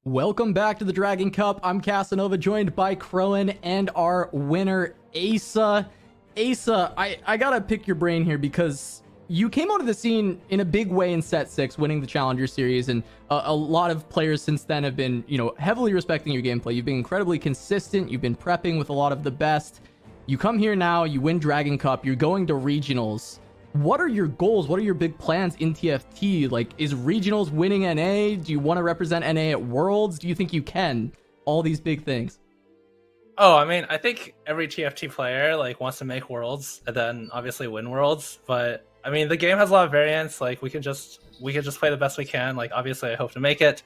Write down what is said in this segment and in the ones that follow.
Welcome back to the Dragon Cup. I'm Casanova, joined by Crowan and our winner, Aesah. Aesah, I gotta pick your brain here because you came onto the scene in a big way in Set 6, winning the Challenger Series, and a lot of players since then have been, heavily respecting your gameplay. You've been incredibly consistent. You've been prepping with a lot of the best. You come here now, you win Dragon Cup, you're going to Regionals. What are your goals? What are your big plans in TFT? Like, is Regionals winning NA? Do you want to represent NA at Worlds? Do you think you can? All these big things. Oh, I mean, I think every TFT player wants to make Worlds and then obviously win Worlds. But I mean, the game has a lot of variants. We can just play the best we can. Obviously, I hope to make it.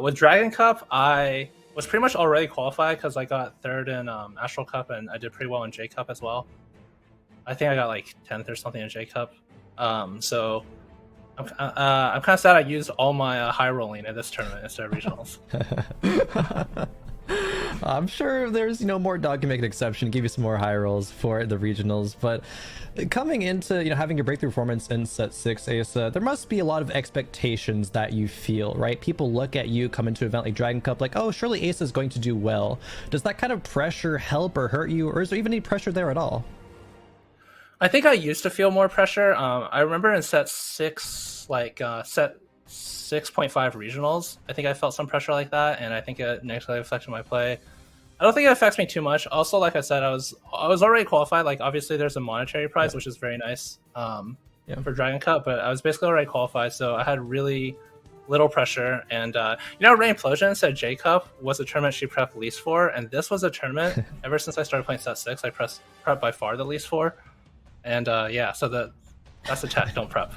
With Dragon Cup, I was pretty much already qualified because I got third in Astral Cup and I did pretty well in J Cup as well. I think I got 10th or something in J Cup. So I'm kind of sad I used all my high rolling in this tournament instead of regionals. I'm sure there's more dog can make an exception, give you some more high rolls for the regionals. But coming into having your breakthrough performance in Set 6, Aesah, there must be a lot of expectations that you feel, right? People look at you come into an event like Dragon Cup like, oh, surely Aesah is going to do well. Does that kind of pressure help or hurt you, or is there even any pressure there at all? I think I used to feel more pressure. I remember in Set 6, Set 6.5 regionals, I think I felt some pressure like that, and I think it negatively affected my play. I don't think it affects me too much. Also, like I said, I was already qualified. Obviously, there's a monetary prize, which is very nice for Dragon Cup, but I was basically already qualified, so I had really little pressure. And Rain Implosion said J Cup was the tournament she prepped least for, and this was a tournament ever since I started playing Set 6 I prepped by far the least for. And so that's the tech. Don't prep.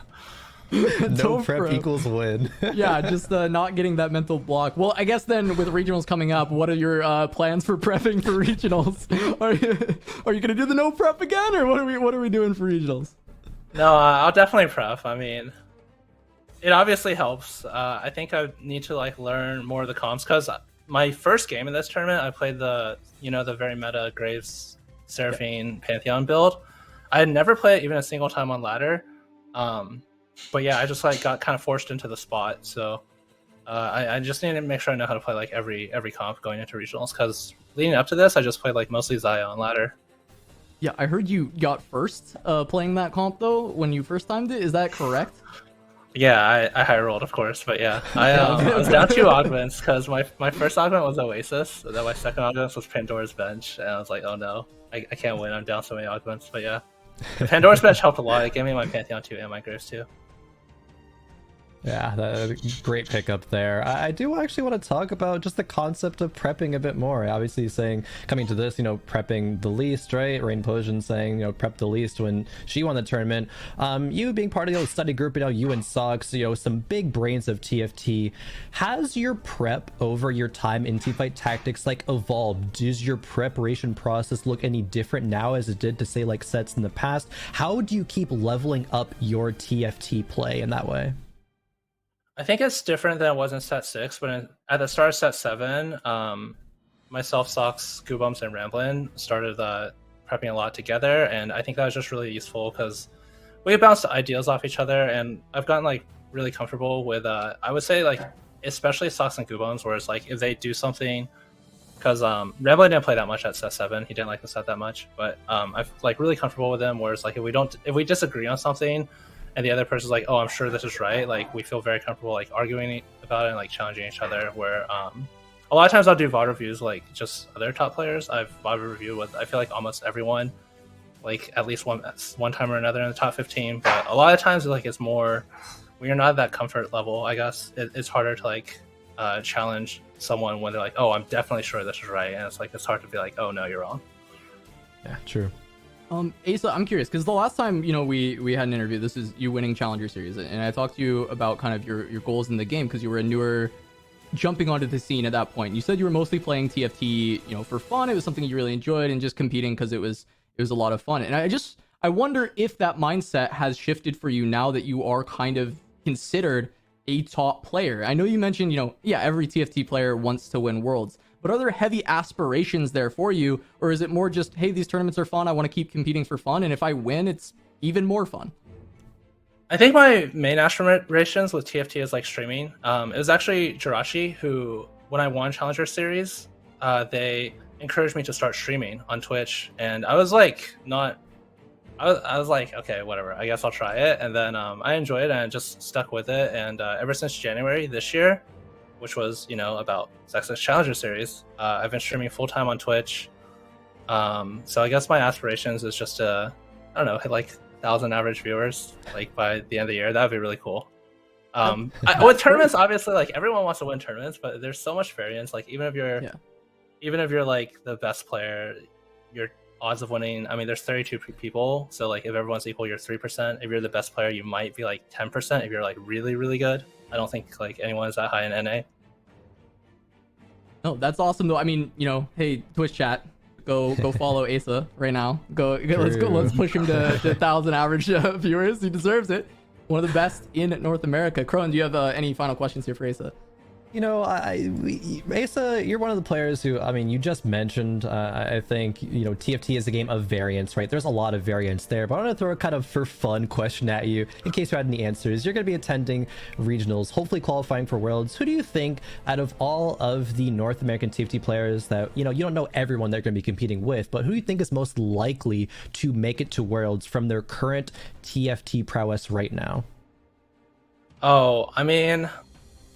No prep equals win. Yeah, just not getting that mental block. Well, I guess then with regionals coming up, what are your plans for prepping for regionals? Are you gonna do the no prep again, or what are we doing for regionals? No, I'll definitely prep. I mean, it obviously helps. I think I need to learn more of the comps because my first game in this tournament, I played the the very meta Graves Seraphine Pantheon build. I had never played it even a single time on ladder. But yeah, I just got kind of forced into the spot. So I just need to make sure I know how to play every comp going into regionals, because leading up to this, I just played mostly Xayah on ladder. Yeah, I heard you got first playing that comp though when you first timed it. Is that correct? Yeah, I high rolled, of course, but yeah, I was down 2 augments because my first augment was Oasis, and then my second augment was Pandora's Bench, and I was like, oh no, I can't win. I'm down so many augments, but yeah. Pandora's Bench helped a lot. It gave me my Pantheon 2 and my Graves 2. Yeah, great pickup there. I do actually want to talk about just the concept of prepping a bit more. Obviously saying, coming to this, prepping the least, right? Rain Potion saying, prep the least when she won the tournament. You being part of the study group, you and Sox, some big brains of TFT. Has your prep over your time in Teamfight Tactics evolved? Does your preparation process look any different now as it did to say sets in the past? How do you keep leveling up your TFT play in that way? I think it's different than it was in Set 6, but at the start of Set 7, myself, Sox, Goobums, and Ramblin started prepping a lot together, and I think that was just really useful because we bounced ideas off each other, and I've gotten really comfortable with, I would say especially Sox and Goobums, where it's if they do something, because Ramblin didn't play that much at Set 7, he didn't like the set that much, but I'm really comfortable with him, where it's if we disagree on something, and the other person's oh, I'm sure this is right, we feel very comfortable arguing about it and challenging each other, where a lot of times I'll do VOD reviews just other top players. I've VOD reviewed with I feel almost everyone at least one time or another in the top 15, but a lot of times it's more when you're not at that comfort level, I guess it's harder to challenge someone when they're oh, I'm definitely sure this is right, and it's hard to be oh no, you're wrong. Yeah, true. Aesah, I'm curious because the last time we had an interview, this is you winning Challenger Series, and I talked to you about kind of your goals in the game because you were a newer, jumping onto the scene at that point. You said you were mostly playing TFT, for fun. It was something you really enjoyed, and just competing because it was a lot of fun. And I wonder if that mindset has shifted for you now that you are kind of considered a top player. I know you mentioned, every TFT player wants to win Worlds. But are there heavy aspirations there for you? Or is it more just, hey, these tournaments are fun, I want to keep competing for fun, and if I win, it's even more fun? I think my main aspirations with TFT is like streaming. It was actually Jirachi who, when I won Challenger Series, they encouraged me to start streaming on Twitch, and I was like, I was like, okay, whatever, I guess I'll try it, and then I enjoyed it and I just stuck with it, and ever since January this year, which was about Sex's Challenger Series, I've been streaming full time on Twitch. So I guess my aspirations is just to, I don't know, hit like 1,000 average viewers like by the end of the year. That would be really cool. With tournaments, obviously, like everyone wants to win tournaments, but there's so much variance. Like even if you're like the best player, your odds of winning, I mean, there's 32 people, so like if everyone's equal, you're 3%. If you're the best player, you might be like 10% if you're like really, really good. I don't think like anyone is that high in NA. No, that's awesome though. I mean, hey, Twitch chat, go follow Aesah right now. Let's push him to 1,000 average viewers. He deserves it. One of the best in North America. Crowan, do you have any final questions here for Aesah? Aesah, you're one of the players who, I mean, you just mentioned, I think, TFT is a game of variance, right? There's a lot of variance there, but I want to throw a kind of for fun question at you in case you had any answers. You're going to be attending regionals, hopefully qualifying for worlds. Who do you think out of all of the North American TFT players that, you don't know everyone they're going to be competing with, but who do you think is most likely to make it to worlds from their current TFT prowess right now? Oh, I mean,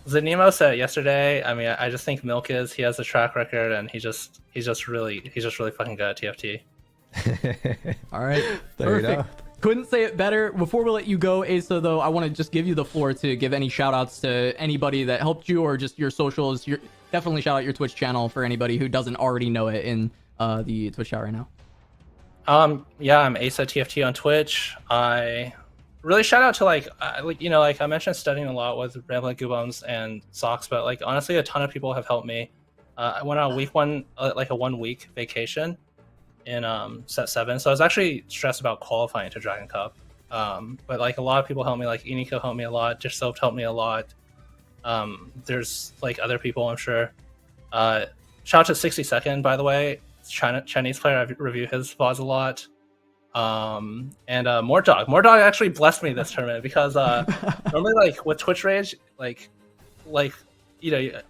Zanimo said it yesterday. I mean, I just think Milk he has a track record, and he's just really fucking good at TFT. All right, there perfect. You go. Couldn't say it better. Before we let you go, Aesah, though, I want to just give you the floor to give any shout outs to anybody that helped you, or just your socials. Definitely shout out your Twitch channel for anybody who doesn't already know it in the Twitch chat right now. Yeah, I'm AesahTFT on Twitch. I really shout out to like I mentioned studying a lot with Rambling Goobums and Socks, but like honestly, a ton of people have helped me. I went on a 1 week vacation in set 7, so I was actually stressed about qualifying to Dragon Cup. But like a lot of people helped me, like Iniko helped me a lot, Just Soap helped me a lot. There's like other people, I'm sure. Shout out to 60 by the way, Chinese player. I review his VODs a lot. And Mordog actually blessed me this tournament because normally like with Twitch Rage, like I want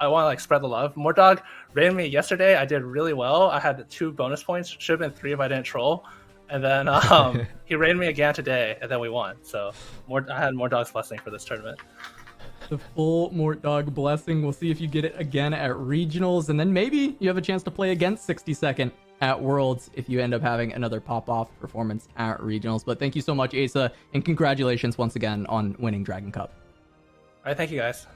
to like spread the love. Mordog ran me yesterday. I did really well. I had 2 bonus points, should have been 3 if I didn't troll, and then he ran me again today, and then we won. So I had Mordog's blessing for this tournament. The full Mordog blessing. We'll see if you get it again at regionals, and then maybe you have a chance to play against 60 at Worlds if you end up having another pop-off performance at regionals. But thank you so much, Aesah, and congratulations once again on winning Dragon Cup. All right, thank you guys.